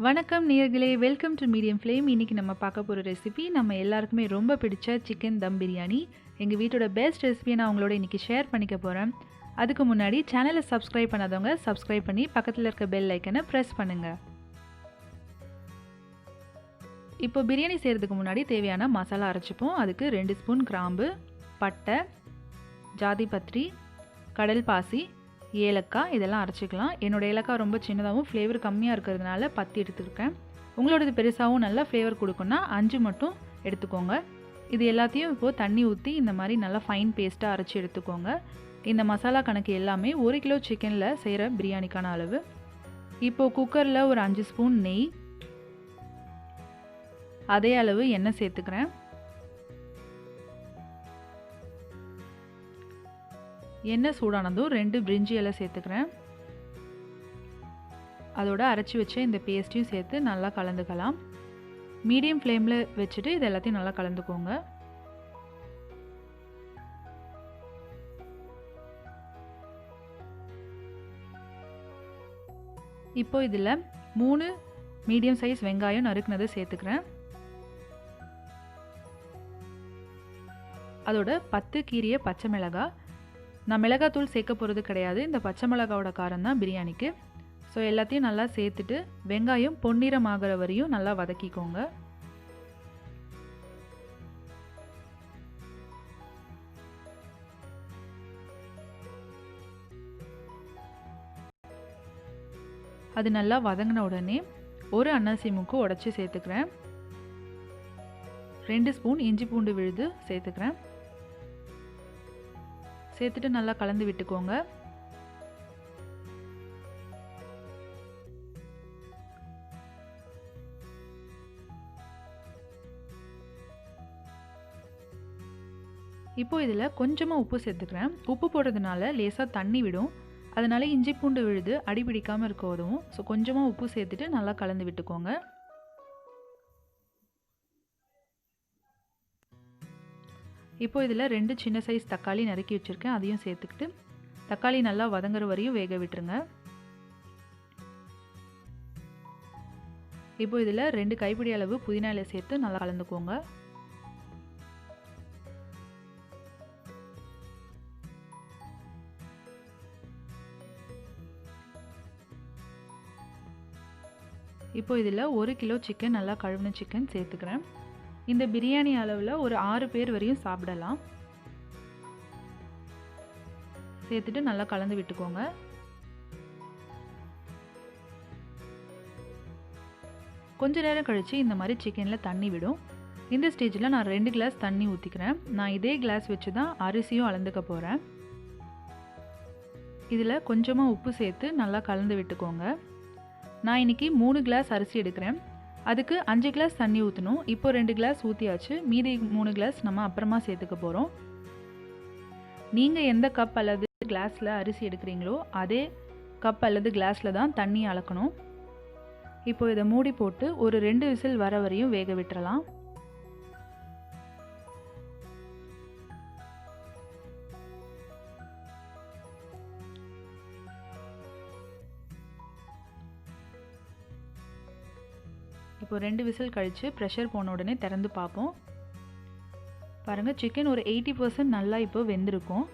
வணக்கம் நேயர்களே, welcome to medium flame. இன்றைக்கி நம்ம பார்க்க போகிற ரெசிபி நம்ம எல்லாருக்குமே ரொம்ப பிடிச்ச சிக்கன் தம் பிரியாணி. எங்கள் வீட்டோட பெஸ்ட் ரெசிபியை நான் உங்களோட இன்றைக்கி ஷேர் பண்ணிக்க போகிறேன். அதுக்கு முன்னாடி சேனலை சப்ஸ்கிரைப் பண்ணாதவங்க சப்ஸ்கிரைப் பண்ணி பக்கத்தில் இருக்க பெல் ஐக்கனை ப்ரெஸ் பண்ணுங்கள். இப்போ பிரியாணி செய்கிறதுக்கு முன்னாடி தேவையான மசாலா அரைச்சிப்போம். அதுக்கு 2 ஸ்பூன் கிராம்பு, பட்டை, ஜாதிபத்திரி, கடல் பாசி, ஏலக்காய் இதெல்லாம் அரைச்சிக்கலாம். என்னோடய ஏலக்காய் ரொம்ப சின்னதாகவும் ஃப்ளேவர் கம்மியாக இருக்கிறதுனால 10 எடுத்துருக்கேன். உங்களோடது பெருசாகவும் நல்லா ஃப்ளேவர் கொடுக்குன்னா 5 மட்டும் எடுத்துக்கோங்க. இது எல்லாத்தையும் இப்போது தண்ணி ஊற்றி இந்த மாதிரி நல்லா ஃபைன் பேஸ்ட்டாக அரைச்சி எடுத்துக்கோங்க. இந்த மசாலா கணக்கு எல்லாமே 1 கிலோ சிக்கனில் செய்கிற பிரியாணிக்கான அளவு. இப்போது குக்கரில் ஒரு 5 ஸ்பூன் நெய், அதே அளவு எண்ணெய் சேர்த்துக்கிறேன். எண்ணெய் சூடானதும் 2 பிரிஞ்சி இலை சேர்த்துக்கிறேன். அதோட அரைச்சி வச்ச இந்த பேஸ்ட்டையும் சேர்த்து நல்லா கலந்துக்கலாம். மீடியம் ஃப்ளேமில் வச்சுட்டு இது எல்லாத்தையும் நல்லா கலந்துக்கோங்க. இப்போ இதில் 3 மீடியம் சைஸ் வெங்காயம் நறுக்குனதை சேர்த்துக்கிறேன். அதோட 10 கீரிய பச்சை மிளகாய். நான் மிளகாத்தூள் சேர்க்க போகிறது கிடையாது, இந்த பச்சை மிளகாவோட காரம் தான் பிரியாணிக்கு. ஸோ எல்லாத்தையும் நல்லா சேர்த்துட்டு வெங்காயம் பொன்னிறம் ஆகிற வரையும் நல்லா வதக்கிக்கோங்க. அது நல்லா வதங்கின உடனே ஒரு அன்னாசி மூக்கு உடைச்சி சேர்த்துக்கிறேன். 2 ஸ்பூன் இஞ்சி பூண்டு விழுது சேர்த்துக்கிறேன். சேர்த்துட்டு நல்லா கலந்து விட்டுக்கோங்க. இப்போ இதில் கொஞ்சமாக உப்பு சேர்த்துக்கிறேன். உப்பு போடுறதுனால லேசாக தண்ணி விடும், அதனால இஞ்சி பூண்டு விழுது அடி பிடிக்காமல் இருக்க உதவும். ஸோ கொஞ்சமாக உப்பு சேர்த்துட்டு நல்லா கலந்து விட்டுக்கோங்க. இப்போ இதில் 2 சின்ன சைஸ் தக்காளி நறுக்கி வச்சுருக்கேன், அதையும் சேர்த்துக்கிட்டு தக்காளி நல்லா வதங்குற வரையும் வேக விட்டுருங்க. இப்போ இதில் 2 கைப்பிடி அளவு புதினா இலை சேர்த்து நல்லா கலந்துக்கோங்க. இப்போ இதில் 1 கிலோ சிக்கன் நல்லா கழுவின சிக்கன் சேர்த்துக்கிறேன். இந்த பிரியாணி அளவில் ஒரு 6 பேர் வரையும் சாப்பிடலாம். சேர்த்துட்டு நல்லா கலந்து விட்டுக்கோங்க. கொஞ்ச நேரம் கழித்து இந்த மாதிரி சிக்கனில் தண்ணி விடும். இந்த ஸ்டேஜில் நான் 2 கிளாஸ் தண்ணி ஊற்றிக்கிறேன். நான் இதே கிளாஸ் வச்சு தான் அரிசியும் அளந்துக்க போகிறேன். இதில் கொஞ்சமாக உப்பு சேர்த்து நல்லா கலந்து விட்டுக்கோங்க. நான் இன்றைக்கி 3 கிளாஸ் அரிசி எடுக்கிறேன். அதுக்கு 5 கிளாஸ் தண்ணி ஊற்றணும். இப்போ 2 கிளாஸ் ஊற்றியாச்சு, மீதி 3 கிளாஸ் நம்ம அப்புறமா சேர்த்துக்க போகிறோம். நீங்கள் எந்த கப் அல்லது கிளாஸில் அரிசி எடுக்கிறீங்களோ அதே கப் அல்லது கிளாஸில் தான் தண்ணி அளக்கணும். இப்போ இதை மூடி போட்டு ஒரு 2 விசில் வர வரையும் வேக விட்டுறலாம். இப்போ 2 விசில் கழித்து ப்ரெஷர் போன உடனே திறந்து பார்ப்போம். பாருங்கள், சிக்கன் ஒரு 80% நல்லா இப்போ வெந்திருக்கும்.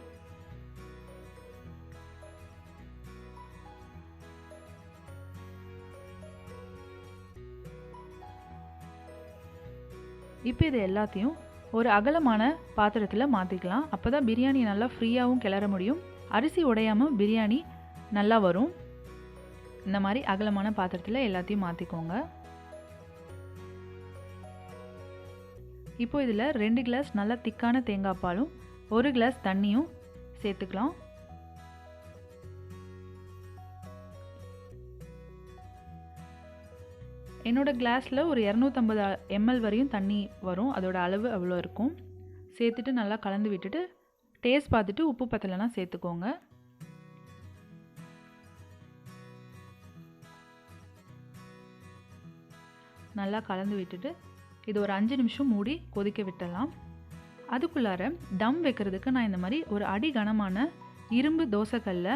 இப்போ இது எல்லாத்தையும் ஒரு அகலமான பாத்திரத்தில் மாற்றிக்கலாம். அப்போ தான் பிரியாணி நல்லா ஃப்ரீயாகவும் கிளற முடியும், அரிசி உடையாமல் பிரியாணி நல்லா வரும். இந்த மாதிரி அகலமான பாத்திரத்தில் எல்லாத்தையும் மாற்றிக்கோங்க. இப்போ இதில் 2 கிளாஸ் நல்லா திக்கான தேங்காய் பாலும் 1 கிளாஸ் தண்ணியும் சேர்த்துக்கலாம். என்னோடய கிளாஸில் ஒரு 250 ml வரையும் தண்ணி வரும், அதோட அளவு அவ்வளோ இருக்கும். சேர்த்துட்டு நல்லா கலந்து விட்டுட்டு டேஸ்ட் பார்த்துட்டு உப்பு பத்தலைன்னா சேர்த்துக்கோங்க. நல்லா கலந்து விட்டுட்டு இது ஒரு 5 நிமிஷம் மூடி கொதிக்க விட்டலாம். அதுக்குள்ளார தம் வைக்கிறதுக்கு நான் இந்த மாதிரி ஒரு அடி கனமான இரும்பு தோசைக்கல்லை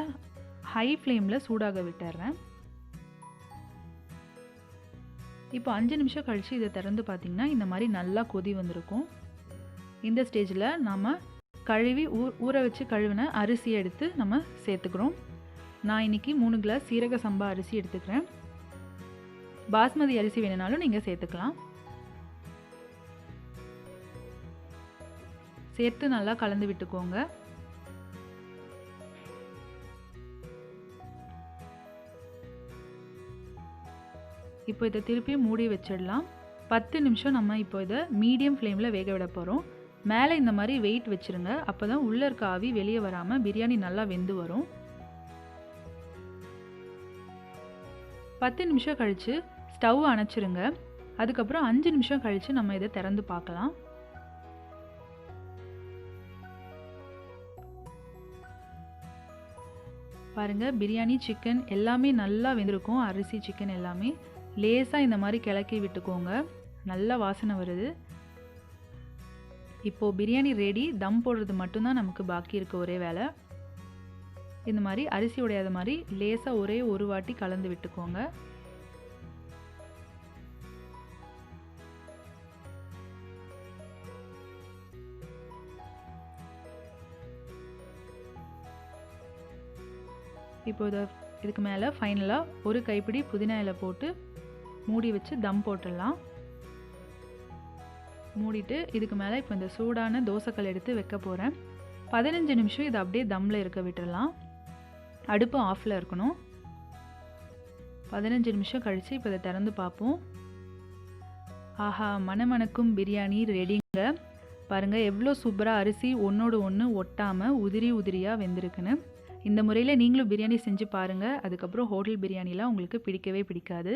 ஹை ஃப்ளேமில் சூடாக விட்டுறேன். இப்போ 5 நிமிஷம் கழித்து இதை திறந்து பார்த்திங்கன்னா இந்த மாதிரி நல்லா கொதி வந்திருக்கும். இந்த ஸ்டேஜில் நாம் கழுவி ஊற வச்சு கழுவின அரிசியை எடுத்து நம்ம சேர்த்துக்கிறோம். நான் இன்றைக்கி 3 கிளாஸ் சீரக சம்பா அரிசி எடுத்துக்கிறேன். பாஸ்மதி அரிசி வேணுனாலும் நீங்கள் சேர்த்துக்கலாம். சேர்த்து நல்லா கலந்து விட்டுக்கோங்க. இப்போ இதை திருப்பி மூடி வச்சிடலாம். 10 நிமிஷம் நம்ம இப்போ இதை மீடியம் ஃப்ளேமில் வேக விட போகிறோம். மேலே இந்த மாதிரி வெயிட் வச்சுருங்க. அப்போ தான் உள்ளே இருக்க ஆவி வெளியே வராமல் பிரியாணி நல்லா வெந்து வரும். 10 நிமிஷம் கழித்து ஸ்டவ் அணைச்சிருங்க. அதுக்கப்புறம் 5 நிமிஷம் கழித்து நம்ம இதை திறந்து பார்க்கலாம். பாருங்கள், பிரியாணி சிக்கன் எல்லாமே நல்லா வெந்திருக்கும். அரிசி சிக்கன் எல்லாமே லேசாக இந்த மாதிரி கிளக்கி விட்டுக்கோங்க. நல்ல வாசனை வருது. இப்போது பிரியாணி ரெடி. தம் போடுறது மட்டும்தான் நமக்கு பாக்கி இருக்க ஒரே வேலை. இந்த மாதிரி அரிசி உடையாத மாதிரி லேசாக ஒரே ஒரு வாட்டி கலந்து விட்டுக்கோங்க. இப்போ இதுக்கு மேலே ஃபைனலாக ஒரு கைப்பிடி புதினா இலை போட்டு மூடி வச்சு தம் போட்டுடலாம். மூடிட்டு இதுக்கு மேலே இப்போ இந்த சூடான தோசைக்கல் எடுத்து வைக்க போகிறேன். 15 நிமிஷம் இதை அப்படியே தம்மில் இருக்க விட்டுடலாம். அடுப்பு ஆஃபில் இருக்கணும். 15 நிமிஷம் கழித்து இப்போ இதை திறந்து பார்ப்போம். ஆஹா, மணமணக்கும் பிரியாணி ரெடிங்க. பாருங்கள் எவ்வளோ சூப்பராக அரிசி ஒன்றோடு ஒன்று ஒட்டாமல் உதிரி உதிரியாக வெந்திருக்குன்னு. இந்த முறையில் நீங்களும் பிரியாணி செஞ்சு பாருங்கள். அதுக்கப்புறம் ஹோட்டல் பிரியாணிலாம் உங்களுக்கு பிடிக்கவே பிடிக்காது.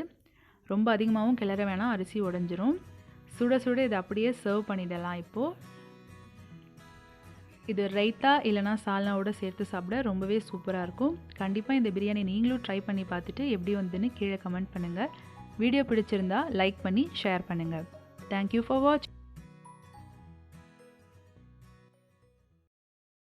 ரொம்ப அதிகமாகவும் கிளற வேணாம், அரிசி உடஞ்சிரும். சுட சுட இதை அப்படியே சர்வ் பண்ணிடலாம். இப்போது இது ரைத்தா இல்லைனா சால்னாவோட சேர்த்து சாப்பிட ரொம்பவே சூப்பராக இருக்கும். கண்டிப்பாக இந்த பிரியாணி நீங்களும் ட்ரை பண்ணி பார்த்துட்டு எப்படி வந்துன்னு கீழே கமெண்ட் பண்ணுங்கள். வீடியோ பிடிச்சிருந்தா லைக் பண்ணி ஷேர் பண்ணுங்கள். தேங்க்யூ ஃபார் வாட்சிங்.